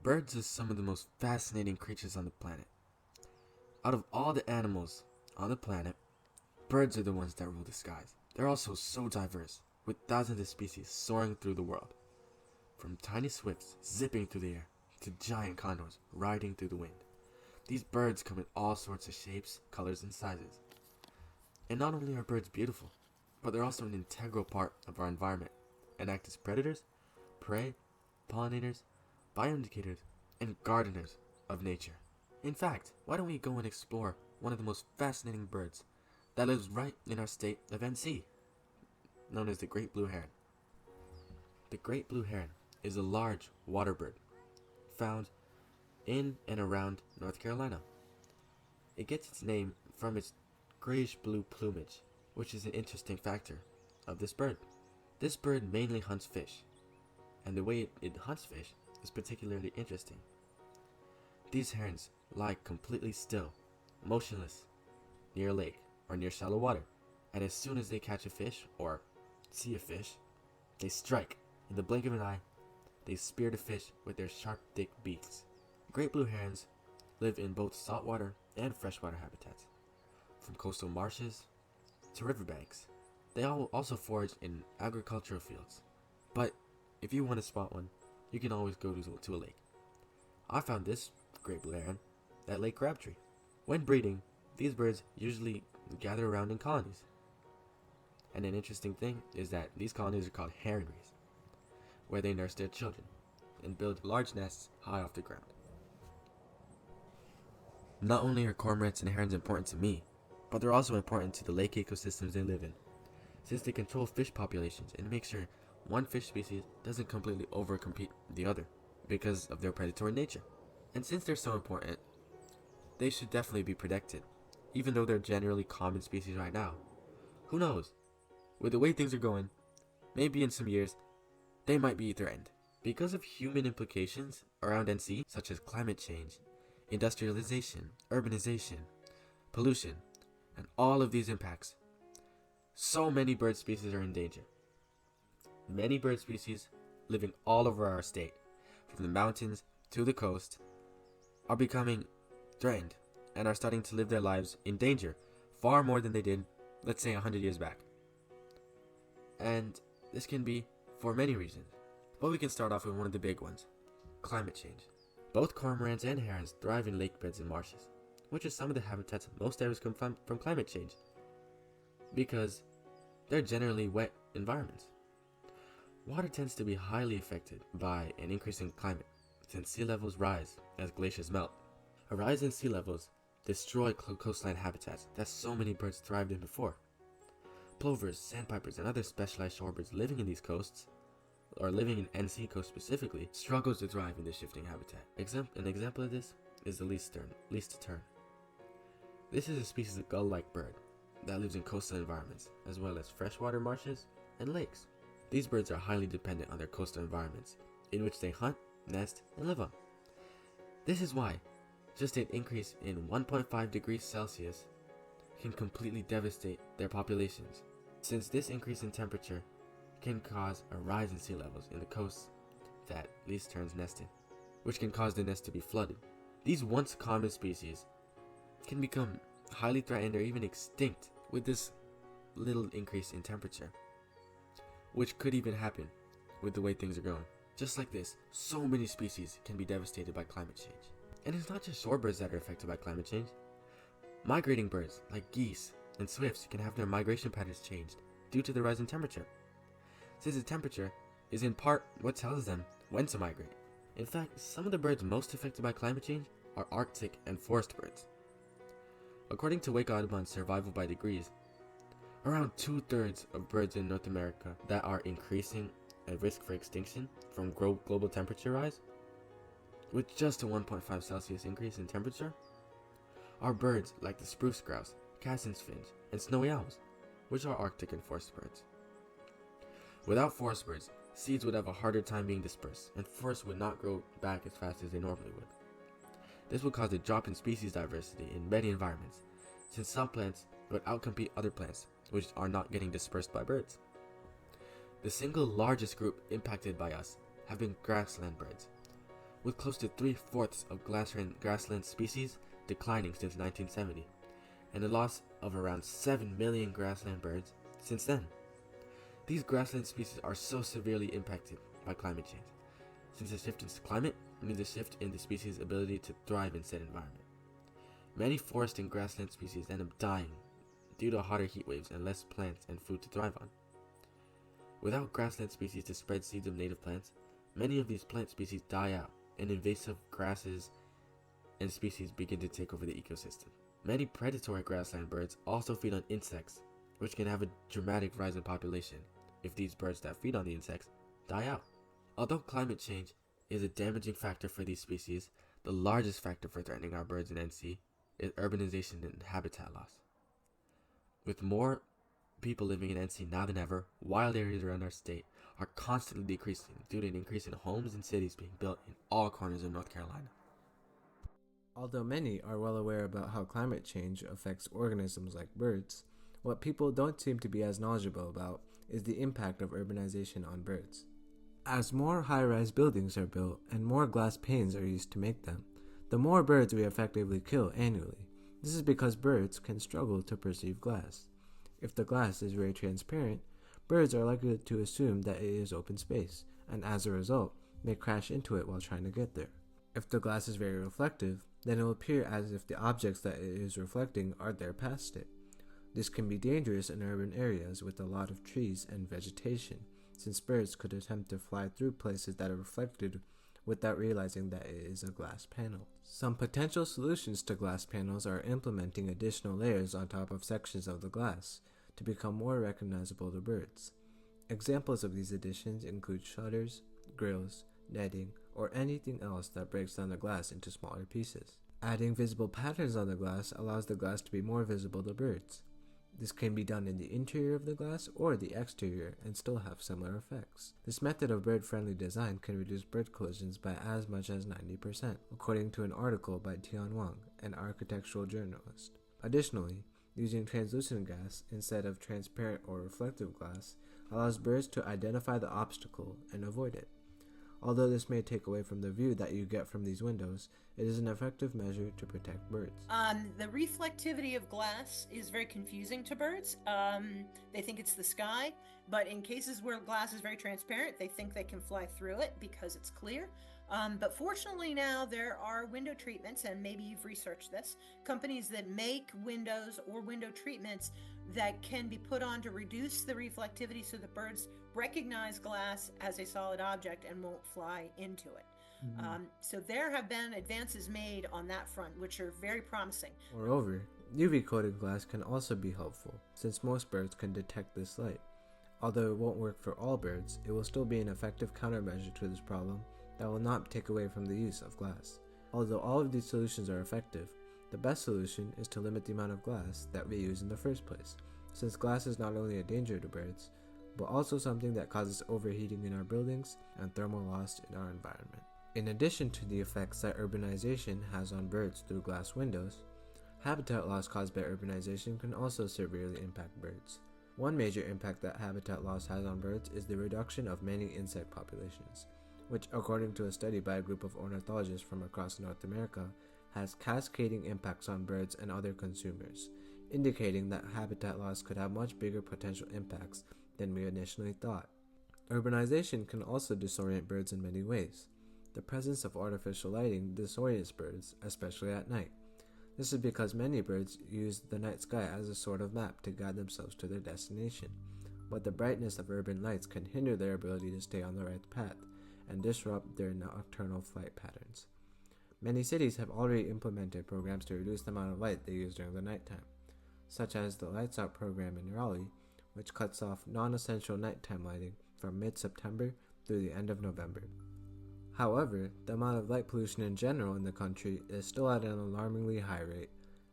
Birds are some of the most fascinating creatures on the planet. Out of all the animals on the planet, birds are the ones that rule the skies. They're also so diverse, with thousands of species soaring through the world. From tiny swifts zipping through the air, to giant condors riding through the wind. These birds come in all sorts of shapes, colors, and sizes. And not only are birds beautiful, but they're also an integral part of our environment and act as predators, prey, pollinators, bioindicators, and gardeners of nature. In fact, why don't we go and explore one of the most fascinating birds that lives right in our state of NC, known as the great blue heron. The great blue heron is a large water bird found in and around North Carolina. It gets its name from its grayish-blue plumage, which is an interesting factor of this bird. This bird mainly hunts fish, and the way it hunts fish is particularly interesting. These herons lie completely still, motionless, near a lake or near shallow water, and as soon as they catch a fish or see a fish, they strike. In the blink of an eye, they spear the fish with their sharp, thick beaks. Great blue herons live in both saltwater and freshwater habitats, from coastal marshes to riverbanks. They also forage in agricultural fields. But if you want to spot one, you can always go to a lake. I found this great blue heron at Lake Crabtree. When breeding, these birds usually gather around in colonies. And an interesting thing is that these colonies are called heronries, where they nurse their children and build large nests high off the ground. Not only are cormorants and herons important to me, but they're also important to the lake ecosystems they live in, since they control fish populations and make sure one fish species doesn't completely overcompete the other because of their predatory nature. And since they're so important, they should definitely be protected, even though they're generally common species right now. Who knows? With the way things are going, maybe in some years, they might be threatened. Because of human implications around NC, such as climate change, industrialization, urbanization, pollution, and all of these impacts, so many bird species are in danger. Many bird species living all over our state, from the mountains to the coast, are becoming threatened and are starting to live their lives in danger far more than they did, let's say, 100 years back. And this can be for many reasons, but we can start off with one of the big ones: climate change. Both cormorants and herons thrive in lake beds and marshes, which are some of the habitats most at risk from climate change, because they're generally wet environments. Water tends to be highly affected by an increase in climate, since sea levels rise as glaciers melt. A rise in sea levels destroy coastline habitats that so many birds thrived in before. Plovers, sandpipers, and other specialized shorebirds living in these coasts, or living in NC coast specifically, struggles to thrive in this shifting habitat. An example of this is the least tern. This is a species of gull-like bird that lives in coastal environments, as well as freshwater marshes and lakes. These birds are highly dependent on their coastal environments, in which they hunt, nest, and live on. This is why just an increase in 1.5 degrees Celsius can completely devastate their populations, since this increase in temperature can cause a rise in sea levels in the coasts that least terns nest in, which can cause the nest to be flooded. These once common species can become highly threatened or even extinct with this little increase in temperature, which could even happen with the way things are going. Just like this, so many species can be devastated by climate change. And it's not just shorebirds that are affected by climate change. Migrating birds, like geese and swifts, can have their migration patterns changed due to the rise in temperature, since the temperature is in part what tells them when to migrate. In fact, some of the birds most affected by climate change are Arctic and forest birds. According to Wake Audubon's Survival by Degrees, around 2/3 of birds in North America that are increasing at risk for extinction from global temperature rise, with just a 1.5 Celsius increase in temperature, are birds like the spruce grouse, Cassin's finch, and snowy owls, which are Arctic and forest birds. Without forest birds, seeds would have a harder time being dispersed, and forests would not grow back as fast as they normally would. This would cause a drop in species diversity in many environments, since some plants would outcompete other plants, which are not getting dispersed by birds. The single largest group impacted by us have been grassland birds, with close to 3/4 of grassland species declining since 1970, and the loss of around 7 million grassland birds since then. These grassland species are so severely impacted by climate change, since a shift in climate means a shift in the species' ability to thrive in said environment. Many forest and grassland species end up dying due to hotter heat waves and less plants and food to thrive on. Without grassland species to spread seeds of native plants, many of these plant species die out, and invasive grasses and species begin to take over the ecosystem. Many predatory grassland birds also feed on insects, which can have a dramatic rise in population if these birds that feed on the insects die out. Although climate change is a damaging factor for these species, the largest factor for threatening our birds in NC is urbanization and habitat loss. With more people living in NC now than ever, wild areas around our state are constantly decreasing due to an increase in homes and cities being built in all corners of North Carolina. Although many are well aware about how climate change affects organisms like birds, what people don't seem to be as knowledgeable about is the impact of urbanization on birds. As more high-rise buildings are built and more glass panes are used to make them, the more birds we effectively kill annually. This is because birds can struggle to perceive glass. If the glass is very transparent, birds are likely to assume that it is open space, and as a result, may crash into it while trying to get there. If the glass is very reflective, then it will appear as if the objects that it is reflecting are there past it. This can be dangerous in urban areas with a lot of trees and vegetation, since birds could attempt to fly through places that are reflected without realizing that it is a glass panel. Some potential solutions to glass panels are implementing additional layers on top of sections of the glass to become more recognizable to birds. Examples of these additions include shutters, grills, netting, or anything else that breaks down the glass into smaller pieces. Adding visible patterns on the glass allows the glass to be more visible to birds. This can be done in the interior of the glass or the exterior and still have similar effects. This method of bird-friendly design can reduce bird collisions by as much as 90%, according to an article by Tian Wang, an architectural journalist. Additionally, using translucent glass instead of transparent or reflective glass allows birds to identify the obstacle and avoid it. Although this may take away from the view that you get from these windows, it is an effective measure to protect birds. The reflectivity of glass is very confusing to birds. They think it's the sky, but in cases where glass is very transparent, they think they can fly through it because it's clear. But fortunately now there are window treatments, and maybe you've researched this, companies that make windows or window treatments that can be put on to reduce the reflectivity so that birds recognize glass as a solid object and won't fly into it. So there have been advances made on that front, which are very promising. Moreover, UV-coated glass can also be helpful, since most birds can detect this light. Although it won't work for all birds, it will still be an effective countermeasure to this problem that will not take away from the use of glass. Although all of these solutions are effective, the best solution is to limit the amount of glass that we use in the first place, since glass is not only a danger to birds, but also something that causes overheating in our buildings and thermal loss in our environment. In addition to the effects that urbanization has on birds through glass windows, habitat loss caused by urbanization can also severely impact birds. One major impact that habitat loss has on birds is the reduction of many insect populations, which, according to a study by a group of ornithologists from across North America, has cascading impacts on birds and other consumers, indicating that habitat loss could have much bigger potential impacts than we initially thought. Urbanization can also disorient birds in many ways. The presence of artificial lighting disorients birds, especially at night. This is because many birds use the night sky as a sort of map to guide themselves to their destination, but the brightness of urban lights can hinder their ability to stay on the right path and disrupt their nocturnal flight patterns. Many cities have already implemented programs to reduce the amount of light they use during the nighttime, such as the Lights Out program in Raleigh, which cuts off non-essential nighttime lighting from mid-September through the end of November. However, the amount of light pollution in general in the country is still at an alarmingly high rate,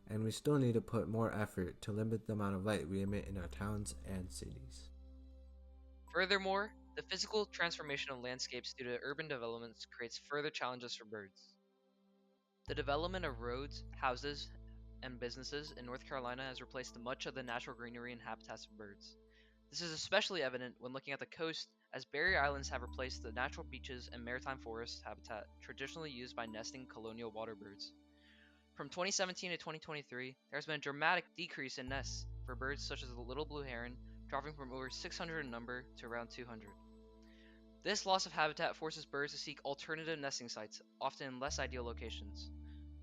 and we still need to put more effort to limit the amount of light we emit in our towns and cities. Furthermore, the physical transformation of landscapes due to urban developments creates further challenges for birds. The development of roads, houses, and businesses in North Carolina has replaced much of the natural greenery and habitats of birds. This is especially evident when looking at the coast as barrier islands have replaced the natural beaches and maritime forest habitat traditionally used by nesting colonial water birds. From 2017 to 2023, there has been a dramatic decrease in nests for birds such as the little blue heron, dropping from over 600 in number to around 200. This loss of habitat forces birds to seek alternative nesting sites, often in less ideal locations.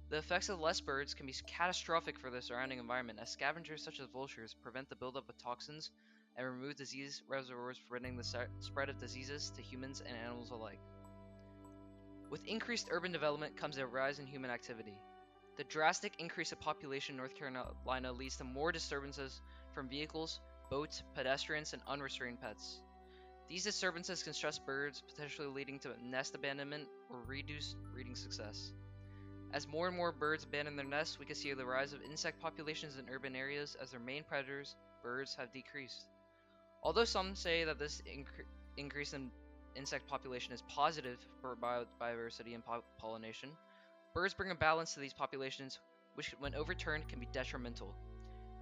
The effects of less birds can be catastrophic for the surrounding environment, as scavengers such as vultures prevent the buildup of toxins and remove disease reservoirs, preventing the spread of diseases to humans and animals alike. With increased urban development comes a rise in human activity. The drastic increase of population in North Carolina leads to more disturbances from vehicles, boats, pedestrians, and unrestrained pets. These disturbances can stress birds, potentially leading to nest abandonment or reduced breeding success. As more and more birds abandon their nests, we can see the rise of insect populations in urban areas as their main predators, birds, have decreased. Although some say that this increase in insect population is positive for biodiversity and pollination, birds bring a balance to these populations, which when overturned can be detrimental.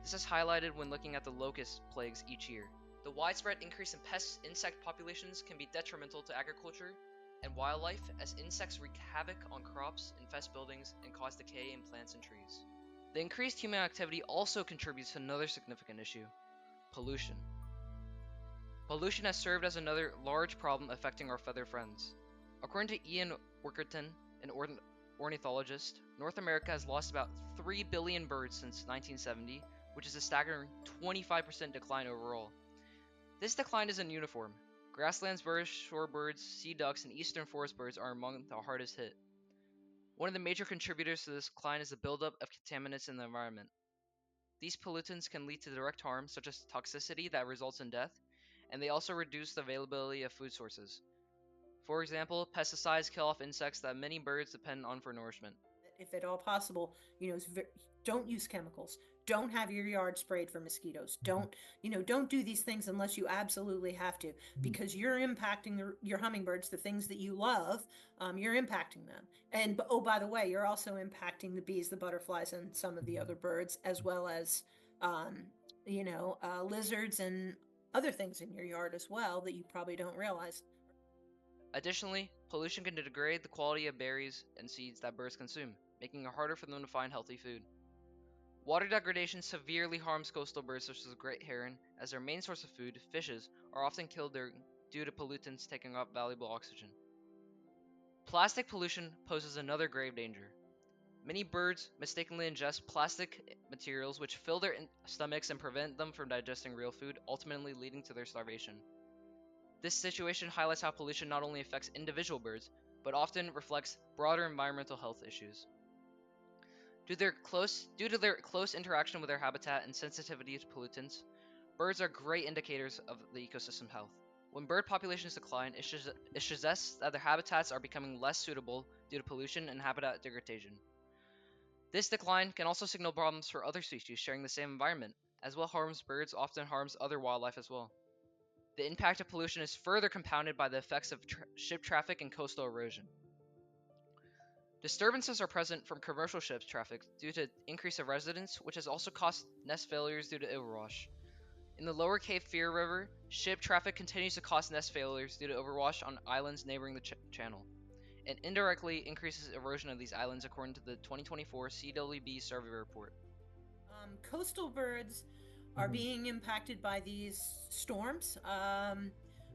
This is highlighted when looking at the locust plagues each year. The widespread increase in insect populations can be detrimental to agriculture and wildlife, as insects wreak havoc on crops, infest buildings, and cause decay in plants and trees. The increased human activity also contributes to another significant issue: pollution. Pollution has served as another large problem affecting our feather friends. According to Ian Workerton, an ornithologist, North America has lost about 3 billion birds since 1970, which is a staggering 25% decline overall. This decline isn't uniform. Grasslands birds, shorebirds, sea ducks, and eastern forest birds are among the hardest hit. One of the major contributors to this decline is the buildup of contaminants in the environment. These pollutants can lead to direct harm, such as toxicity that results in death, and they also reduce the availability of food sources. For example, pesticides kill off insects that many birds depend on for nourishment. If at all possible, don't use chemicals. Don't have your yard sprayed for mosquitoes. Don't do these things unless you absolutely have to, because you're impacting your hummingbirds, the things that you love. You're impacting them. And oh, by the way, you're also impacting the bees, the butterflies, and some of the other birds, as well as lizards and other things in your yard as well that you probably don't realize. Additionally, pollution can degrade the quality of berries and seeds that birds consume, making it harder for them to find healthy food. Water degradation severely harms coastal birds such as the great heron, as their main source of food, fishes, are often killed due to pollutants taking up valuable oxygen. Plastic pollution poses another grave danger. Many birds mistakenly ingest plastic materials which fill their stomachs and prevent them from digesting real food, ultimately leading to their starvation. This situation highlights how pollution not only affects individual birds, but often reflects broader environmental health issues. Due to their close interaction with their habitat and sensitivity to pollutants, birds are great indicators of the ecosystem health. When bird populations decline, it suggests that their habitats are becoming less suitable due to pollution and habitat degradation. This decline can also signal problems for other species sharing the same environment. As well harms birds, often harms other wildlife as well. The impact of pollution is further compounded by the effects of ship traffic and coastal erosion. Disturbances are present from commercial ship traffic due to increase of residents, which has also caused nest failures due to overwash. In the lower Cape Fear River, ship traffic continues to cause nest failures due to overwash on islands neighboring the channel, and indirectly increases erosion of these islands according to the 2024 CWB survey report. Coastal birds are being impacted by these storms,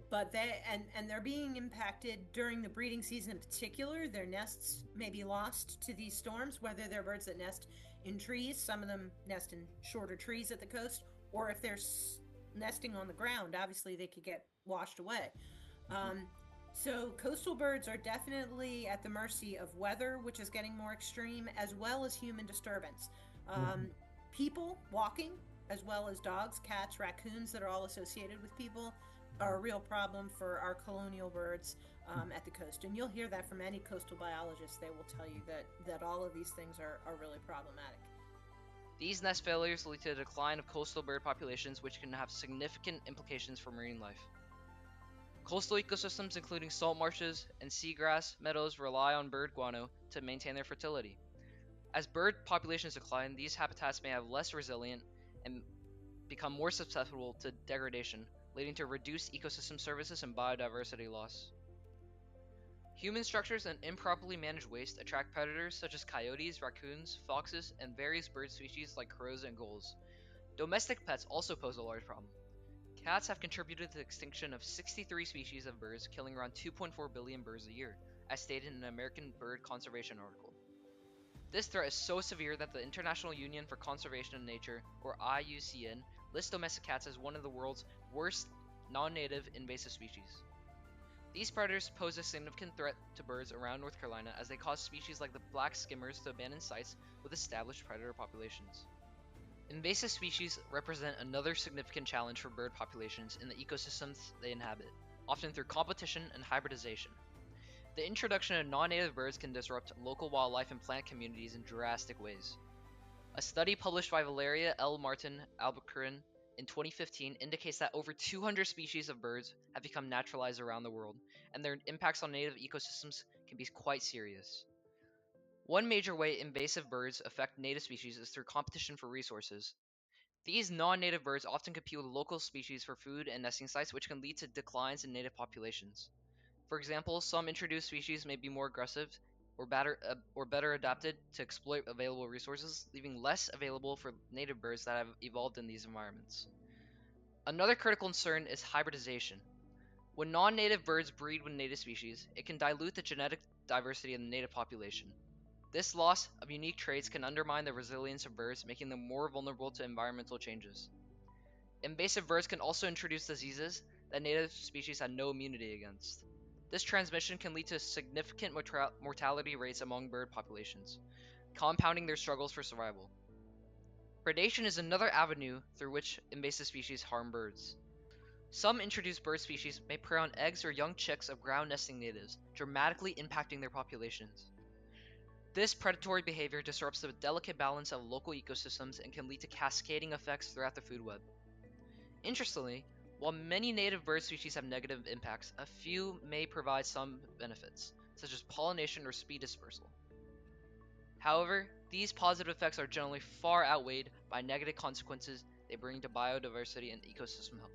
but they're being impacted during the breeding season in particular. Their nests may be lost to these storms, whether they're birds that nest in trees. Some of them nest in shorter trees at the coast, or if they're nesting on the ground, obviously they could get washed away. So coastal birds are definitely at the mercy of weather, which is getting more extreme, as well as human disturbance. People walking, as well as dogs, cats, raccoons that are all associated with people, are a real problem for our colonial birds at the coast. And you'll hear that from any coastal biologist. They will tell you that all of these things are really problematic. These nest failures lead to a decline of coastal bird populations, which can have significant implications for marine life. Coastal ecosystems, including salt marshes and seagrass meadows, rely on bird guano to maintain their fertility. As bird populations decline, these habitats may have less resilient and become more susceptible to degradation, leading to reduced ecosystem services and biodiversity loss. Human structures and improperly managed waste attract predators such as coyotes, raccoons, foxes, and various bird species like crows and gulls. Domestic pets also pose a large problem. Cats have contributed to the extinction of 63 species of birds, killing around 2.4 billion birds a year, as stated in an American Bird Conservation article. This threat is so severe that the International Union for Conservation of Nature, or IUCN, lists domestic cats as one of the world's worst non-native invasive species. These predators pose a significant threat to birds around North Carolina as they cause species like the black skimmers to abandon sites with established predator populations. Invasive species represent another significant challenge for bird populations in the ecosystems they inhabit, often through competition and hybridization. The introduction of non-native birds can disrupt local wildlife and plant communities in drastic ways. A study published by Valeria L. Martin Albuquerque in 2015 indicates that over 200 species of birds have become naturalized around the world, and their impacts on native ecosystems can be quite serious. One major way invasive birds affect native species is through competition for resources. These non-native birds often compete with local species for food and nesting sites, which can lead to declines in native populations. For example, some introduced species may be more aggressive or better adapted to exploit available resources, leaving less available for native birds that have evolved in these environments. Another critical concern is hybridization. When non-native birds breed with native species, it can dilute the genetic diversity of the native population. This loss of unique traits can undermine the resilience of birds, making them more vulnerable to environmental changes. Invasive birds can also introduce diseases that native species had no immunity against. This transmission can lead to significant mortality rates among bird populations, compounding their struggles for survival. Predation is another avenue through which invasive species harm birds. Some introduced bird species may prey on eggs or young chicks of ground nesting natives, dramatically impacting their populations. This predatory behavior disrupts the delicate balance of local ecosystems and can lead to cascading effects throughout the food web. Interestingly, while many native bird species have negative impacts, a few may provide some benefits, such as pollination or speed dispersal. However, these positive effects are generally far outweighed by negative consequences they bring to biodiversity and ecosystem health.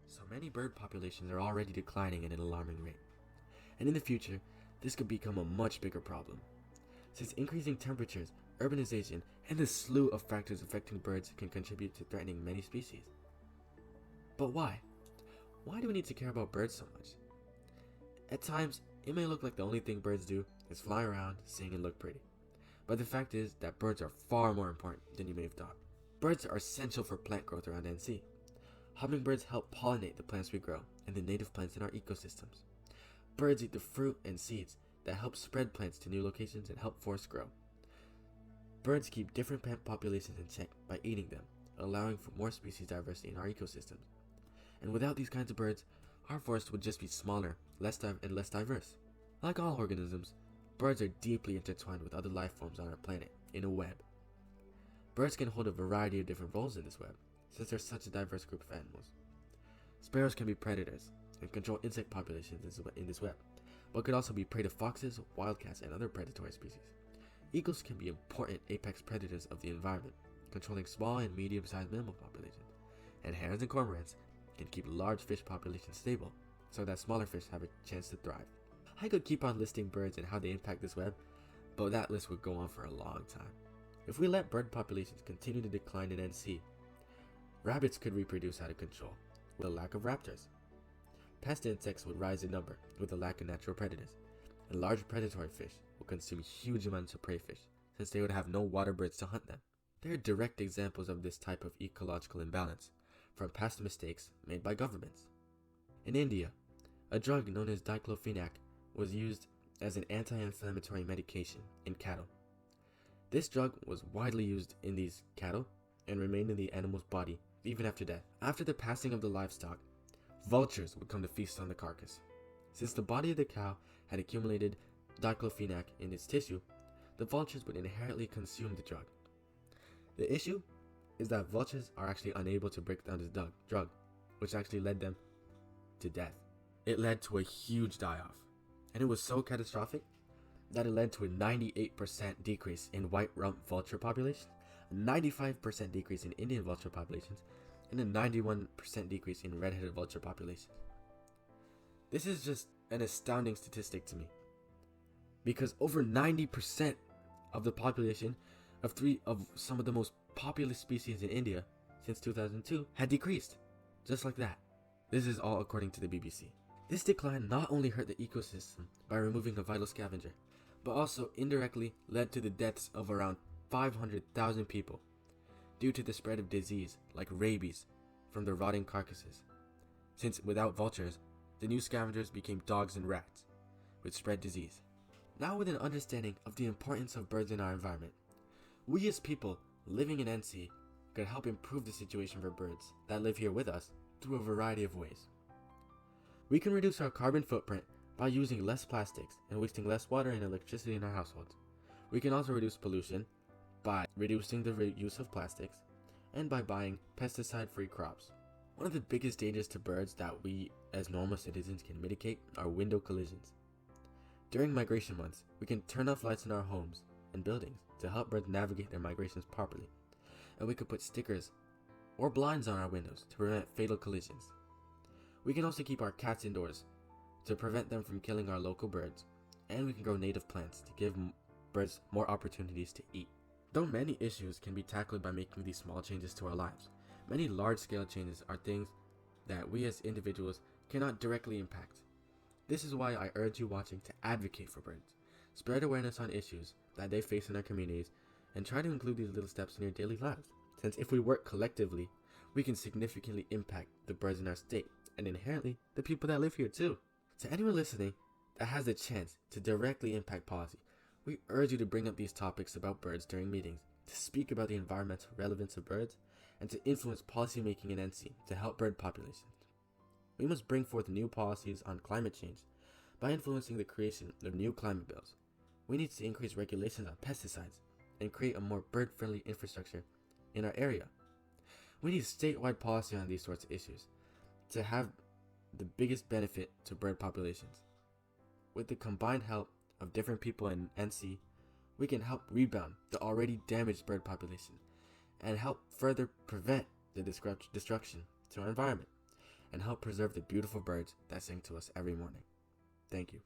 So many bird populations are already declining at an alarming rate. And in the future, this could become a much bigger problem. Since increasing temperatures, urbanization, and the slew of factors affecting birds can contribute to threatening many species. But why? Why do we need to care about birds so much? At times, it may look like the only thing birds do is fly around, sing, and look pretty. But the fact is that birds are far more important than you may have thought. Birds are essential for plant growth around NC. Hummingbirds help pollinate the plants we grow and the native plants in our ecosystems. Birds eat the fruit and seeds that help spread plants to new locations and help forests grow. Birds keep different plant populations in check by eating them, allowing for more species diversity in our ecosystems. And without these kinds of birds, our forests would just be smaller, less diverse. Like all organisms, birds are deeply intertwined with other life forms on our planet in a web. Birds can hold a variety of different roles in this web, since they're such a diverse group of animals. Sparrows can be predators and control insect populations in this web, but could also be prey to foxes, wildcats, and other predatory species. Eagles can be important apex predators of the environment, controlling small and medium-sized mammal populations, and herons and cormorants can keep large fish populations stable, so that smaller fish have a chance to thrive. I could keep on listing birds and how they impact this web, but that list would go on for a long time. If we let bird populations continue to decline in NC, rabbits could reproduce out of control with a lack of raptors. Pest insects would rise in number with a lack of natural predators, and large predatory fish will consume huge amounts of prey fish since they would have no water birds to hunt them. There are direct examples of this type of ecological imbalance from past mistakes made by governments. In India, a drug known as diclofenac was used as an anti-inflammatory medication in cattle. This drug was widely used in these cattle and remained in the animal's body even after death. After the passing of the livestock, vultures would come to feast on the carcass. Since the body of the cow had accumulated diclofenac in its tissue, the vultures would inherently consume the drug. The issue is that vultures are actually unable to break down this drug, which actually led them to death. It led to a huge die-off, and it was so catastrophic that it led to a 98% decrease in white rump vulture populations, a 95% decrease in Indian vulture populations, and a 91% decrease in red-headed vulture populations. This is just an astounding statistic to me, because over 90% of the population of some of the most populous species in India since 2002 had decreased, just like that. This is all according to the BBC. This decline not only hurt the ecosystem by removing a vital scavenger, but also indirectly led to the deaths of around 500,000 people due to the spread of disease like rabies from the rotting carcasses. Since without vultures, the new scavengers became dogs and rats, which spread disease. Now with an understanding of the importance of birds in our environment, we as people living in NC could help improve the situation for birds that live here with us through a variety of ways. We can reduce our carbon footprint by using less plastics and wasting less water and electricity in our households. We can also reduce pollution by reducing the use of plastics and by buying pesticide-free crops. One of the biggest dangers to birds that we as normal citizens can mitigate are window collisions. During migration months, we can turn off lights in our homes and buildings to help birds navigate their migrations properly, and we could put stickers or blinds on our windows to prevent fatal collisions. We can also keep our cats indoors to prevent them from killing our local birds, and we can grow native plants to give birds more opportunities to eat. Though many issues can be tackled by making these small changes to our lives, many large-scale changes are things that we as individuals cannot directly impact. This is why I urge you watching to advocate for birds, spread awareness on issues that they face in our communities, and try to include these little steps in your daily lives, since if we work collectively, we can significantly impact the birds in our state, and inherently the people that live here too. To anyone listening that has the chance to directly impact policy, we urge you to bring up these topics about birds during meetings, to speak about the environmental relevance of birds, and to influence policymaking in NC to help bird populations. We must bring forth new policies on climate change by influencing the creation of new climate bills. We need to increase regulations on pesticides and create a more bird-friendly infrastructure in our area. We need statewide policy on these sorts of issues to have the biggest benefit to bird populations. With the combined help of different people in NC, we can help rebound the already damaged bird population and help further prevent the destruction to our environment and help preserve the beautiful birds that sing to us every morning. Thank you.